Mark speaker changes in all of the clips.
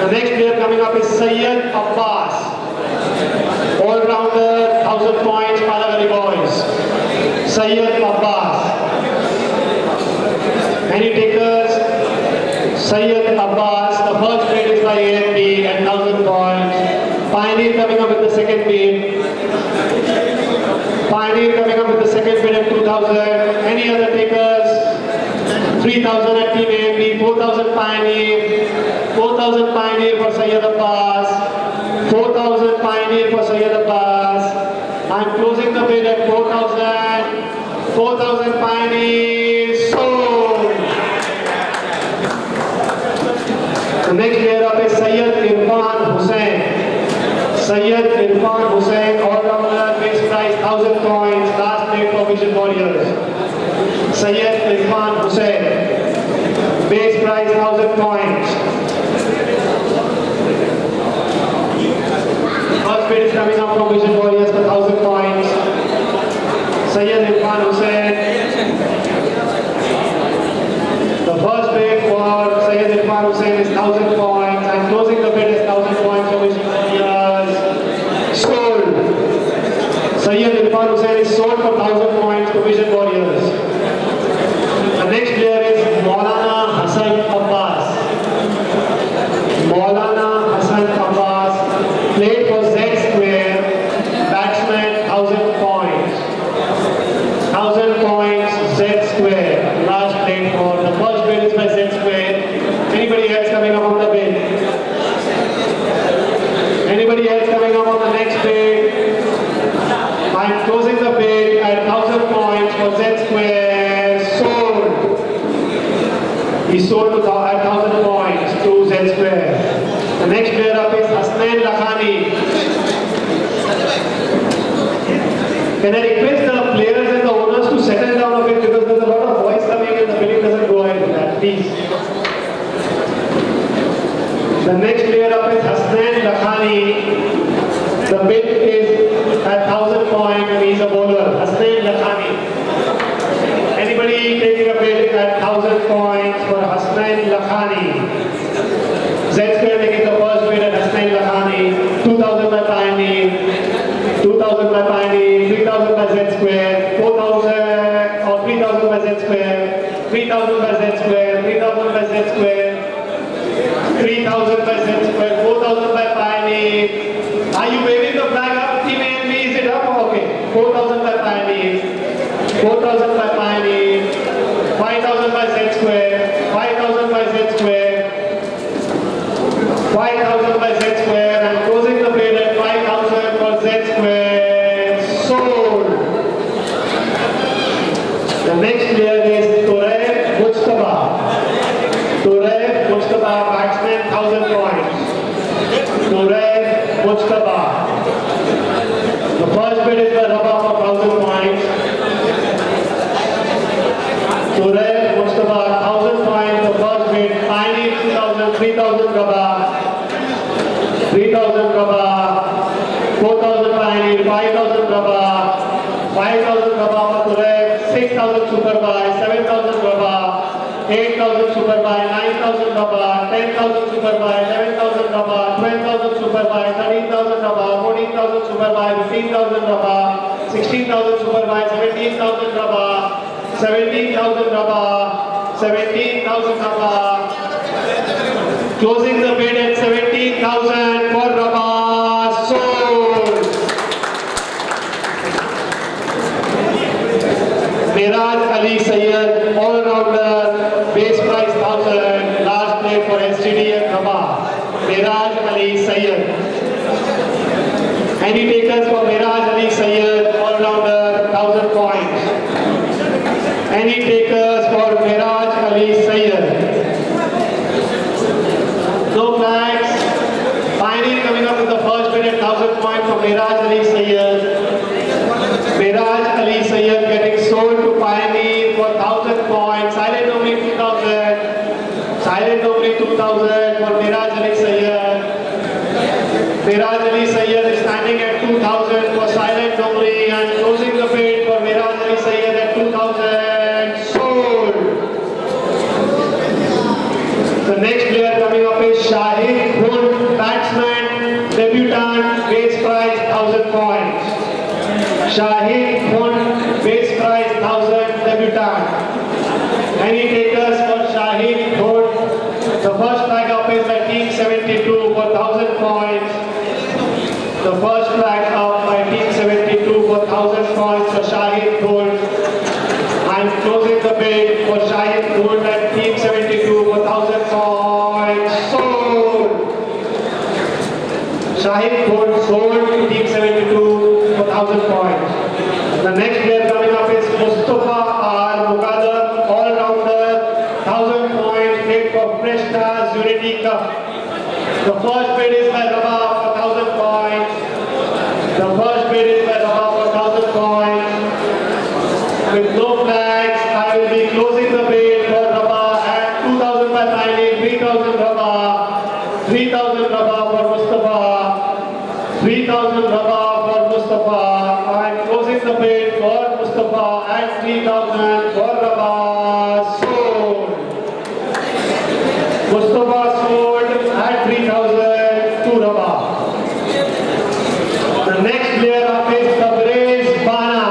Speaker 1: The next player coming up is Syed Abbas. All-rounder, 1000 points, Palagari boys. Syed Abbas. Any takers? Syed Abbas. The first bid is by A&B at 1000 points. Pioneer coming up with the second bid. Pioneer coming up with the second bid at 2000. Any other takers? 3000 at Team A&B, 4000 Pioneer. 4000 Pioneer for Syed Abbas. 4000 Pioneer for Syed Abbas. I'm closing the bid at 4000. 4000 Pioneer sold. The next player up is Syed Irfan Hussain. Syed Irfan Hussain, all-rounder, base price 1000 points, last plate for Vision Warriors. Syed Irfan Hussain, base price 1000 points. First bid is coming up from Vision Warriors for 1000 points. Syed Irfan Hussain. The first bid for Syed Irfan Hussain is 1000 points. I'm closing the bid as 1000 points for Vision Warriors. Sold. Syed Irfan Hussain is sold for 1000 points to Vision Warriors. The next player is Maulana Hassan Abbas. Maulana Hassan Abbas, played for Z Square, batsman, 1000 points. 1000 points, Z Square, last played for. The first bid is by Z Square. Anybody else coming up on the bid? Anybody else coming up on the next bid? I'm closing the bid at 1000 points for Z Square. Sold. He sold at 1000 points to Z Square. The next player up is Hasnain Lakhani. Can I request the players and the owners to settle down a bit because there's a lot of voice coming and the bidding doesn't go ahead with that, please. The next player up is Hasnain Lakhani. The bid is at 1000 points and he's a bowler. Hasnain Lakhani. Anybody taking a bid at 1000 points for Hasnain Lakhani? Z Square taking the first bid at Hasnain Lakhani. 2000 by Pioneer. 2000 by Pioneer. 3000 by Z Square. 4000 or 3000 by Z Square. 3000 by Z Square. 3000 by Z Square. 3000 by Z Square. 4000 by Pioneer. Are you waving the flag up? Team A&B, is it up? Okay. 4000 by Pioneer. 4000 by Pioneer. 5000 by Z Square. 5000 by Z Square. 5000 by Z Square. I'm closing the bid at 5000 for Z Square. Sold. The next player is Tureb Mujtaba. Tureb Mujtaba, batsman, 1000 points. Tureb Mujtaba. The first bid is by Rabah for 1000 points. Tureb Mujtaba, 1000 points. The first bid, Pioneer 2000, 3000 Rabah. 3000 Rabah. 4000 Pioneer, 5000 Rabah. 5000 Rabah for Tureb. 6000 Super Buy, 7000 Rabah. 8000 Super Buy, 9000 Rabah. 10,000 Super Buy, 11,000 Rabah. 12,000 Super Buy, 13,000 Rabah. 14,000 Super Buy, 15,000 Rabah. 16,000 Super Buy, 17,000 Rabah. 17,000 Rabah. 17,000 Rabah. Closing the bid at 17,000 for Rabah. Sold. Miraj Ali Syed, all-rounder, base price 1000, last play for STD and Rabah. Miraj Ali Syed. Any takers for Miraj Ali Syed, all-rounder, 1000 points. Any takers for Miraj Ali Syed? No flags. Pioneer coming up with the first bid at 1000 points for Miraj Ali Syed. Miraj Ali Syed getting sold to Pioneer for 1000 points. Silent only 2000. Silent only 2000 for Miraj Ali Syed. Miraj Ali Syed is standing at 2000 for silent only and closing the bid for Miraj Ali Syed at 2000. Sold. The next player coming up is Shahid Khun Shahid won base prize 1000 debutant. Any takers for Shahid won? The first flag up is by team 72 for 1000 points. The first flag up by team 72 for 1000 points for Shahid Gold. I'm closing the bid for Shahid Gold at team 72 for 1000 points. Sold! Shahid Gold sold to team 72 for 1000 points. The next player coming up is Mustafa R. Muqaddam, all-rounder, 1000 points, made for Fresh Stars Unity Cup. The first bid is by Rabah for 1000 points. The first bid is by Rabah for 1000 points. With no flags, I will be closing the bid for Rabah at 2000 by signing, 3000 Rabah, 3000 Rabah for Mustafa, 3000 Rabah for Mustafa. I am closing the bid for Mustafa at 3000 for Rabah. Sold. Mustafa sold at 3000 to Rabah. The next player up is Tabriz Bana.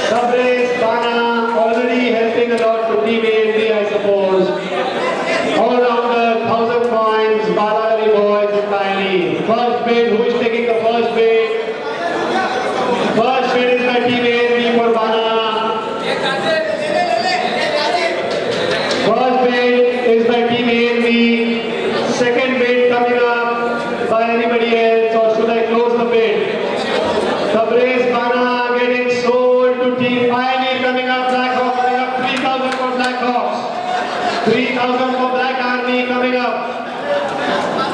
Speaker 1: Tabriz Bana already helping a lot to Team AMD, I suppose. All-rounder, 1000 points, Balagari boys and Pioneer. First bid, who is taking the first bid? First bid is by Team AMD for Bana. First bid is by Team AMD. Second bid coming up by anybody else, or should I close the bid? Tabriz Bana getting sold to Team Pioneer. Coming up, Black Hawk coming up, 3000 for Black Hawks. 3000 for Black Army coming up.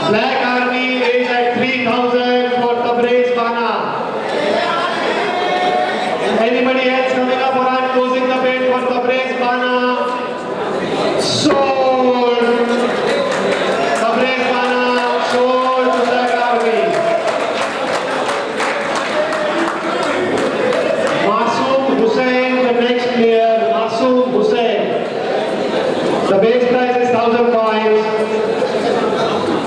Speaker 1: Black Army is at 3000 for Tabriz Bana. Anybody else coming up, or I'm closing the bid for Tabriz Bana? Sold. Tabriz Bana sold to Black Army. Masoom Hussain, the next player. Masoom Hussain. The base price is 1000 points.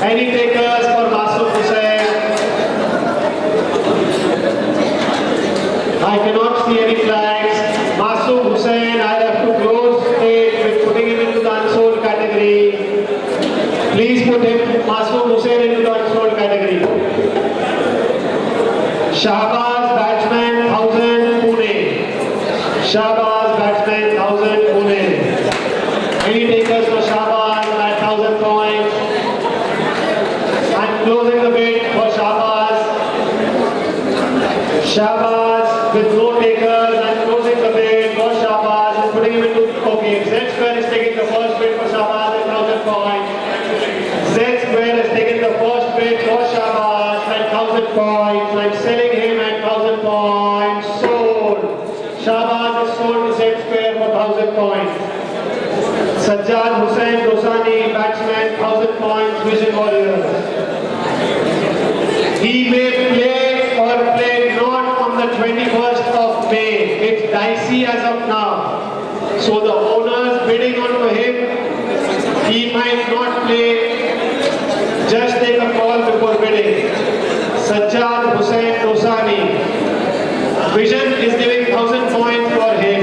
Speaker 1: Any takers for Masoom Hussain? I cannot see any flags. Masoom Hussain, I have to close it with putting him into the unsold category. Please put him, Masoom Hussain, into the unsold category. Shahbaz batsman 1000 Pune. Shahbaz batsman 1000 Pune. Any takers for Shahbaz at 1000 points? I'm closing the bid for Shahbaz. Shahbaz with no takers. I'm closing the bid for Shahbaz and putting him into. Okay, Z Square is taking the first bid for Shahbaz at 1000 points. Z Square has taken the first bid for Shahbaz at 1000 points. I'm selling him at 1000 points. Sold. Shahbaz is sold to Z Square for 1000 points. Sajjad Hussain Dosani, batsman, 1000 points, Vision Warriors. He may play or play not on the 21st of May. It's dicey as of now. So the owners bidding onto him, he might not play. Just take a call before bidding. Sajjad Hussain Dosani. Vision is giving 1000 points for him.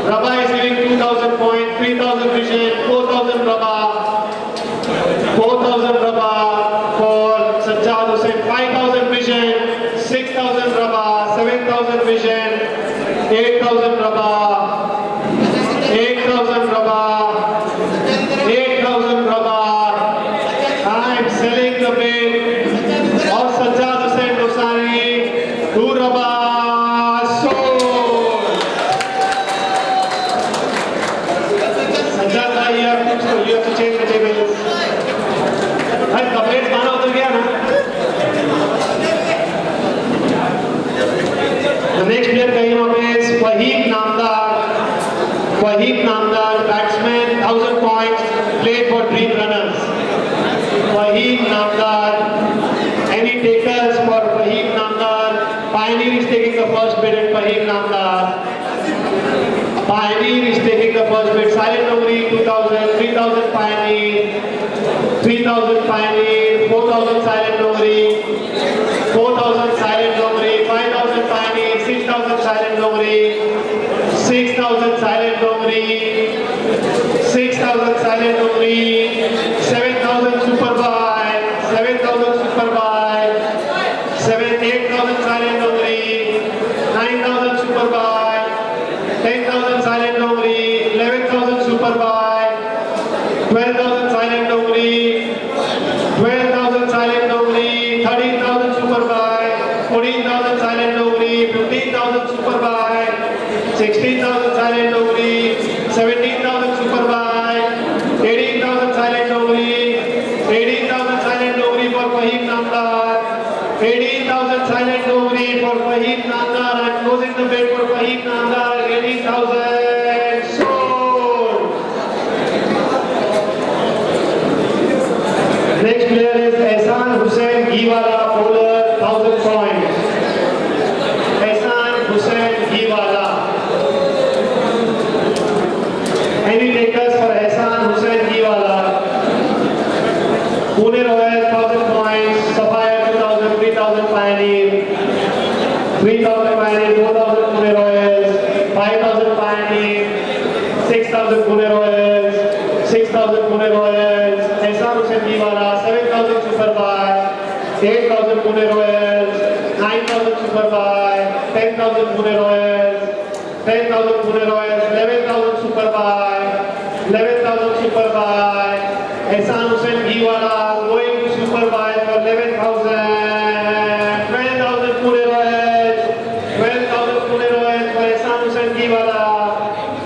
Speaker 1: Rabah is giving 2000 points, 3000 Vision, 4000 Rabah, 4000 Rabah for Sajjad Hussain, 5000 Vision, 6000 Rabah, 7000 Vision, 8000 Rabah, 8000 Rabah, 8000 Rabah. I am selling the bid of Sajjad Hussain Dosani to Rabah. You have to change the tables. And Tabriz Bana उतर गया ना? The next player कहीं वहाँ पे is Fahid Namdar. Fahid Namdar, batsman, 1000 points, played for Dream Runners. Fahid Namdar. Any takers for Fahid Namdar? Pioneer is taking the first bid at Fahid Namdar. Pioneer is taking the first bid. Silent Nogri 2000, 3000 Pioneer, 3000 Pioneer, 4000 Silent Nogri, only, 7,000 super buy, 7,000 super buy, 8,000 silent only, 9,000 super buy, 10,000 silent only, 11,000 super buy, 12,000 silent only, 12,000 silent only, 13,000 super buy, 14,000 silent only, 15,000 super buy, 16,000 silent only, 17,000 super buy, 18,000 silent only, 18,000 silent only for Fahim Namdar, 18,000 silent only for Fahim Namdar. I'm closing the bid for Fahim Namdar, 18,000 sold. Next player is Ehsan Hussain Giwala, bowler, 1,000 points. Ehsan Hussain Giwala. Any takers for Ehsan Hussain Giwala? Pune Royals, 1,000 points. Sapphire, 2,000, 3,000 Pioneer, 3,000 Pioneer, 4,000 Pune Royals, 5,000 Pioneer, 6,000 Pune Royals, 6,000 Pune Royals. Ehsan Hussain Giwala, 7,000 super buy, 8,000 Pune Royals, 9,000 super buy, 10,000 Pune Royals, 10,000 Pune Royals, 11,000 super buy, 11,000 super buy. Ehsan Hussain Giwala going to super buy for 11,000, 12,000 Pune Royals, 12,000 Pune Royals for Ehsan Hussain Giwala.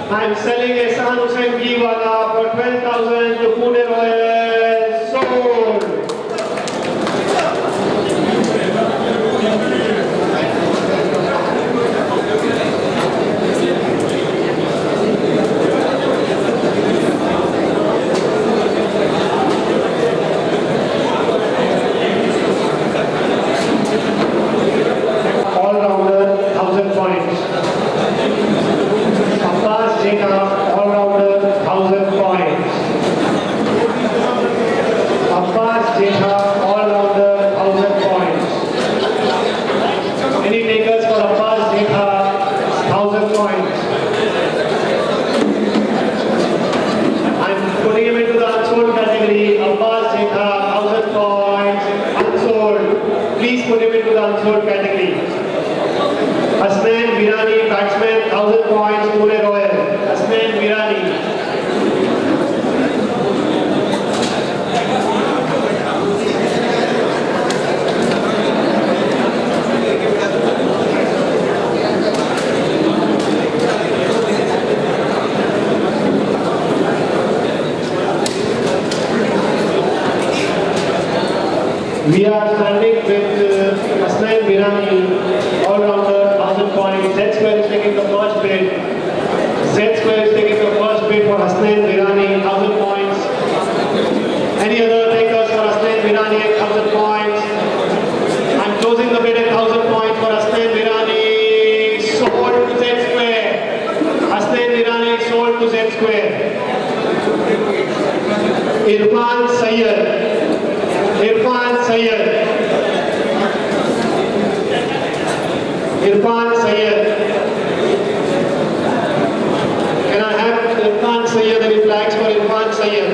Speaker 1: I'm selling Ehsan Hussain Giwala for 12,000 to Pune Royals. Sold. All-rounder, 1,000 points. Abbas Jena, all-rounder, 1,000 points. Abbas Jena, all-rounder, 1,000 points. Any takers for Abbas Jena, 1,000 points. I'm putting him into the unsold category. Abbas Jena, 1,000 points. Unsold. Please put him into the unsold category. Hasnain Virani, batsman, 1,000 points, Pune Royal. Hasnain Virani. We are standing with Hasnain Virani, all-rounder, 1,000 points. Z Square is taking the first bid. Z Square is taking the first bid for Hasnain Virani, 1,000 points. Any other takers for Hasnain Virani at 1,000 points? I'm closing the bid at 1,000 points for Hasnain Virani. Sold to Z Square. Hasnain Virani sold to Z Square. Irfan Sayyed. Irfan Sayyed. Irfan Sayyed. Can I have Irfan Sayyed? Any flags for Irfan Sayyed?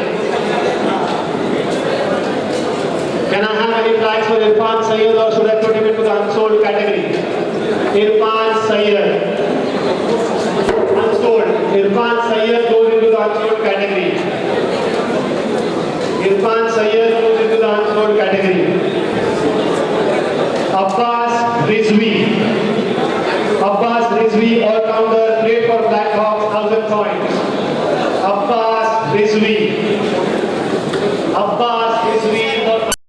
Speaker 1: Can I have any flags for Irfan Sayyed, or should I put him into the unsold category? Irfan Sayyed. Unsold. Irfan Sayyed goes into the unsold category. Irfan Sayyed goes into the unsold category. Abbas Rizvi.